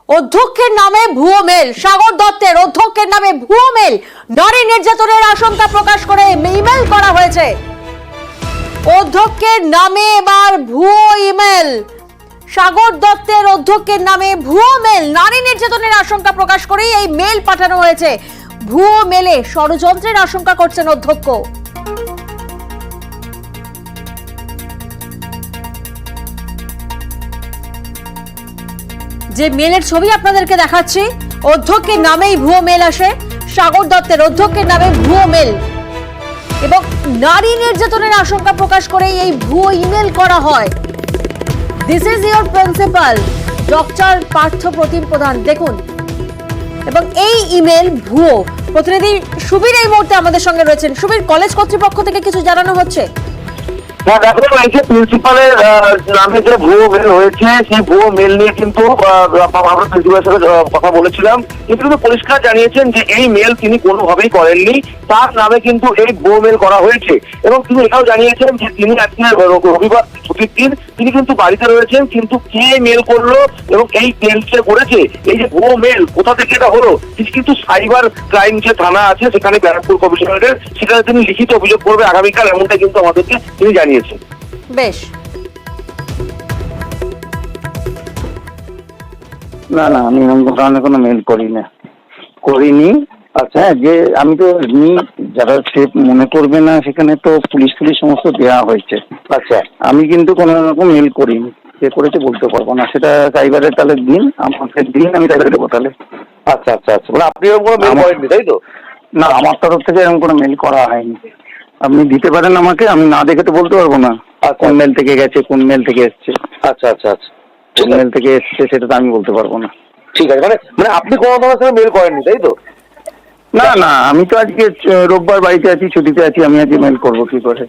অধ্যক্ষের নামে ভুয়ো মেল, সাগর দত্তের অধ্যক্ষের নামে ভুয়ো মেল, নারী নির্যাতনের আশঙ্কা প্রকাশ করে ইমেল করা হয়েছে। অধ্যক্ষের নামে এবার ভুয়ো ইমেল, সাগর দত্তের অধ্যক্ষের নামে ভুয়ো মেল, নারী নির্যাতনের আশঙ্কা প্রকাশ করেই এই মেল পাঠানো হয়েছে। ভুয়ো মেলে ষড়যন্ত্রের আশঙ্কা করছেন অধ্যক্ষ। যে মেলের ছবি আপনাদেরকে দেখাচ্ছি, অধ্যক্ষের নামেই ভুয়ো মেল আসে, সাগর দত্তের অধ্যক্ষের নামে ভুয়ো মেল এবং নারী নির্যাতনের আশঙ্কা প্রকাশ করে এই ভুয়ো ইমেল করা হয়। This is your principal doctor Partha Pratim Pradhan, দেখুন। এবং এই ইমেল ভুয়ো। প্রতিনিধি সুবীর এই মুহূর্তে আমাদের সঙ্গে রয়েছেন। সুবীর, কলেজ কর্তৃপক্ষ থেকে কিছু জানানো হচ্ছে? হ্যাঁ, দেখো, এই যে প্রিন্সিপালের নামে যে ভুয়ো মেল হয়েছে, সেই ভুয়ো মেল নিয়ে কিন্তু আমরা প্রিন্সিপালের সাথে কথা বলেছিলাম, কিন্তু পরিষ্কার জানিয়েছেন যে এই মেল তিনি কোনোভাবেই করেননি, তার নামে কিন্তু এই ভুয়ো মেল করা হয়েছে। এবং তিনি এটাও জানিয়েছেন যে তিনি আজকে রবিবার ছুটির দিন, তিনি কিন্তু বাড়িতে রয়েছেন, কিন্তু কে মেল করলো এবং এই মেল সে করেছে, এই যে ভুয়ো মেল কোথা থেকে এটা হলো, তিনি কিন্তু সাইবার ক্রাইম যে থানা আছে সেখানে ব্যারাকপুর কমিশনারের, সেখানে তিনি লিখিত অভিযোগ করবে আগামীকাল, এমনটা কিন্তু আমাদেরকে তিনি জানিয়েছেন। বেশ, না না, আমি এরকম ধরনের কোনো মেল করিনি। আচ্ছা, যে আমি তো যারা সেফ মনে করবে না, সেখানে তো পুলিশ সমস্ত দেওয়া হয়েছে। আচ্ছা, আমি কিন্তু কোনো রকম মেল করিনি। সে করেছে বলতে পারবো না, সেটা সাইবারের তাহলে দিন, আমাকে দিন, আমি তাহলে দেবো তাহলে। আচ্ছা আচ্ছা আচ্ছা, মানে আপনি এরকম কোনো মেল করেননি, তাই তো? না, আমার তরফ থেকে এরকম কোনো মেল করা হয়নি। আপনি দিতে পারেন আমাকে, আমি না দেখে তো বলতে পারবো না কোন মেল থেকে গেছে, কোন মেল থেকে এসছে। আচ্ছা আচ্ছা আচ্ছা, কোন মেল থেকে এসছে সেটা তো আমি বলতে পারবো না। ঠিক আছে, মানে মানে আপনি কোনো ধরনের সঙ্গে মেল করেননি, তাই তো? না না, আমি তো আজকে রোববার বাড়িতে আছি, ছুটিতে আছি, আমি আজকে মেল করবো কি করে?